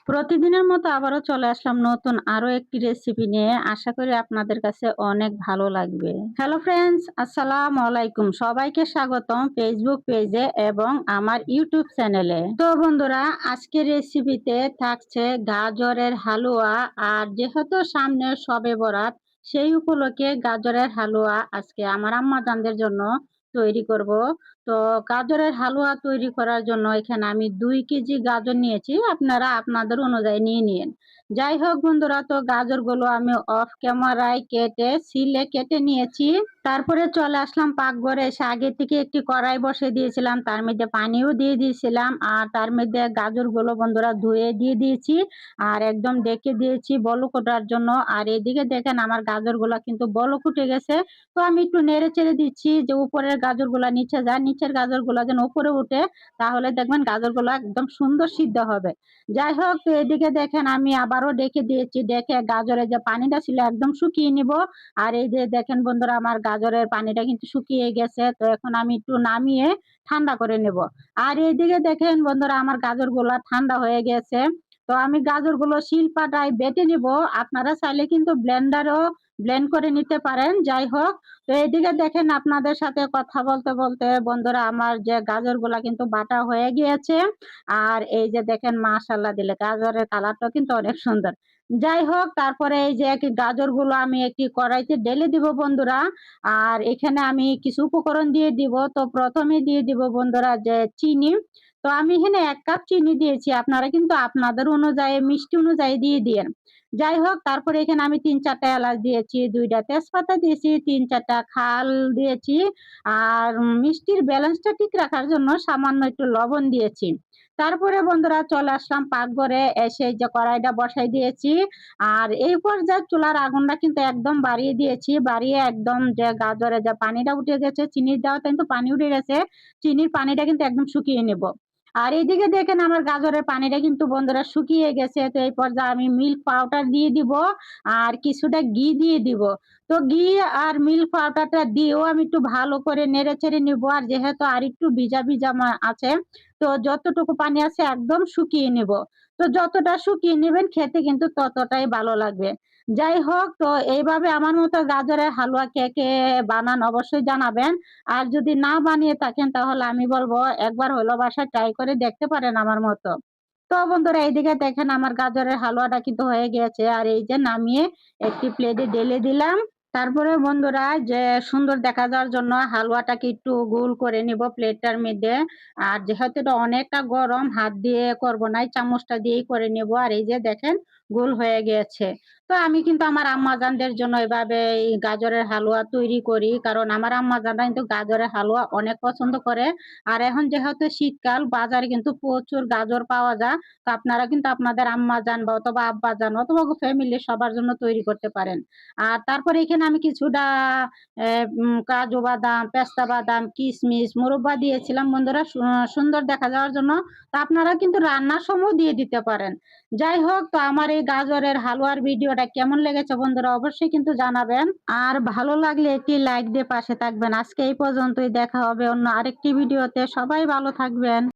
প্রতিদিনের মতো আবারও চলে আসলাম নতুন আরো একটি রেসিপি নিয়ে। আশা করি আপনাদের কাছে অনেক ভালো লাগবে। হ্যালো ফ্রেন্ডস, আসসালামু আলাইকুম। সবাইকে স্বাগতম ফেসবুক পেজে এবং আমার ইউটিউব চ্যানেলে। তো বন্ধুরা, আজকের রেসিপিতে থাকছে গাজরের হালুয়া। আর যেহেতু সামনে শবে বরাত, সেই উপলক্ষে গাজরের হালুয়া আজকে আমার আম্মাজানদের জন্য তৈরি করব। তো গাজরের হালুয়া তৈরি করার জন্য এখানে আমি 2 কেজি গাজর নিয়েছি। আপনারা আপনাদের অনুযায়ী নিয়ে নিন। যাই হোক বন্ধুরা, তো গাজরগুলো আমি অফ ক্যামেরায় কেটে কেটে নিয়েছি। তারপরে চলে আসলাম পাকঘরে। এসে আগে থেকে একটি কড়াই বসিয়ে দিয়েছিলাম, তার মধ্যে পানিও দিয়ে দিয়েছিলাম, আর তার মধ্যে গাজরগুলো বন্ধুরা ধুয়ে দিয়ে দিয়েছি আর একদম ডেকে দিয়েছি বলক ওঠার জন্য। আর এদিকে দেখেন আমার গাজরগুলো কিন্তু বলক উঠে গেছে। তো আমি একটু নেড়ে চেড়ে দিচ্ছি যে উপরের গাজরগুলা নিচে যায়, নিচের গাজরগুলা যেন উপরে উঠে, তাহলে দেখবেন গাজরগুলা একদম সুন্দর সিদ্ধ হবে। যাই হোক, তো এদিকে দেখেন আমি আবারও ডেকে দিয়েছি, ডেকে গাজরের যে পানিটা ছিল একদম শুকিয়ে নিব। আর এই যে দেখেন বন্ধুরা, আমার গাজরের পানিটা কিন্তু শুকিয়ে গেছে। তো এখন আমি একটু নামিয়ে ঠান্ডা করে নেব। আর এইদিকে দেখেন বন্ধুরা, আমার গাজরগুলা ঠান্ডা হয়ে গেছে। তো আমি গাজরগুলো শিলপাটায় বেটে নিব। আপনারা চাইলে কিন্তু ব্লেন্ডারও ব্লেন্ড করে নিতে পারেন। যাই হোক, তো এইদিকে দেখেন আপনাদের সাথে কথা বলতে বলতে বন্ধুরা আমার যে গাজরগুলা কিন্তু বাটা হয়ে গিয়েছে। আর এই যে দেখেন মাশাআল্লাহ দিলে গাজরের কালারটা কিন্তু অনেক সুন্দর। যাই হোক, তারপরে এই যে গাজরগুলো আমি একটি কড়াইতে ঢেলে দিব বন্ধুরা। আর এখানে আমি কিছু উপকরণ দিয়ে দিব। তো প্রথমে দিয়ে দিব বন্ধুরা যে চিনি। তো আমি এখানে 1 কাপ চিনি দিয়েছি। আপনারা কিন্তু আপনাদের অনুযায়ী মিষ্টি অনুযায়ী দিয়ে দিয়েন। যাই হোক, তারপরে এখানে আমি ৩-৪টা এলাচ দিয়েছি, ২টা তেজপাতা দিয়েছি, ৩-৪টা খাল দিয়েছি। আর মিষ্টির ব্যালেন্সটা ঠিক রাখার জন্য সামান্য একটু লবণ দিয়েছি। তারপরে বন্ধুরা চলে আসলাম পাকঘরে। এসে এই যে কড়াইটা বসাই দিয়েছি। আর এই পর্যায়ে চুলার আগুনটা কিন্তু একদম বাড়িয়ে দিয়েছি। বাড়িয়ে একদম যে গাজরে যে পানিটা উঠে গেছে, চিনির দেওয়াতে কিন্তু পানি উঠে গেছে। চিনির পানিটা কিন্তু একদম শুকিয়ে নেব। আর এইদিকে দেখেন আমার গাজরের পানিটা কিন্তু বন্ধুরা শুকিয়ে গেছে। তো এই পর্যায়ে আমি মিল্ক পাউডার দিয়ে দিব আর কিছুটা ঘি দিয়ে দিব। তো ঘি আর মিল্ক পাউডারটা দিয়েও আমি একটু ভালো করে নেড়ে চেড়ে নিব। আর যেহেতু আর একটু ভিজা ভিজা আছে, তো যতটুকু পানি আছে একদম শুকিয়ে নিব। তো যতটা শুকিয়ে নেবেন খেতে কিন্তু ততটাই ভালো লাগবে। যাই হোক, তো এইভাবে আমার মতো গাজরের হালুয়া কে কে বানান অবশ্যই জানাবেন। আর যদি না বানিয়ে থাকেন তাহলে আমি বলবো একবার হলো বাসায় ট্রাই করে দেখতে পারেন আমার মতো। তো বন্ধুরা এইদিকে দেখেন আমার গাজরের হালুয়াটা কিন্তু হয়ে গিয়েছে। আর এই যে নামিয়ে একটি প্লেটে ঢেলে দিলাম। তারপরে বন্ধুরা যে সুন্দর দেখা যাওয়ার জন্য হালুয়াটাকে একটু গোল করে নিব প্লেটটার মধ্যে। আর যেহেতু এটা অনেকটা গরম, হাত দিয়ে করব না, এই চামচটা দিয়েই করে নিব। আর এই যে দেখেন গোল হয়ে গিয়েছে। তো আমি কিন্তু আমার আম্মাজানদের জন্য এভাবে এই গাজরের হালুয়া তৈরি করি, কারণ আমার আম্মাজানরা কিন্তু গাজরের হালুয়া অনেক পছন্দ করে। আর এখন যেহেতু শীতকাল, বাজারে কিন্তু প্রচুর গাজর পাওয়া যায়। তো আপনারা কিন্তু আপনাদের আম্মাজান বা অথবা আব্বাজান অথবা ফ্যামিলির সবার জন্য তৈরি করতে পারেন। আর তারপরে এখানে আমি কিছুটা কাজু বাদাম, পেস্তা বাদাম, কিশমিশ, মুরব্বা দিয়েছিলাম বন্ধুরা সুন্দর দেখা যাওয়ার জন্য। তো আপনারা কিন্তু রান্নার সময় দিয়ে দিতে পারেন। যাই হোক, তো আমার এই গাজরের হালুয়ার ভিডিওটা কেমন লেগেছে বন্ধুরা অবশ্যই কিন্তু জানাবেন। আর ভালো লাগলে একটি লাইক দিয়ে পাশে থাকবেন। আজকে এই পর্যন্তই, দেখা হবে অন্য আরেকটি ভিডিওতে। সবাই ভালো থাকবেন।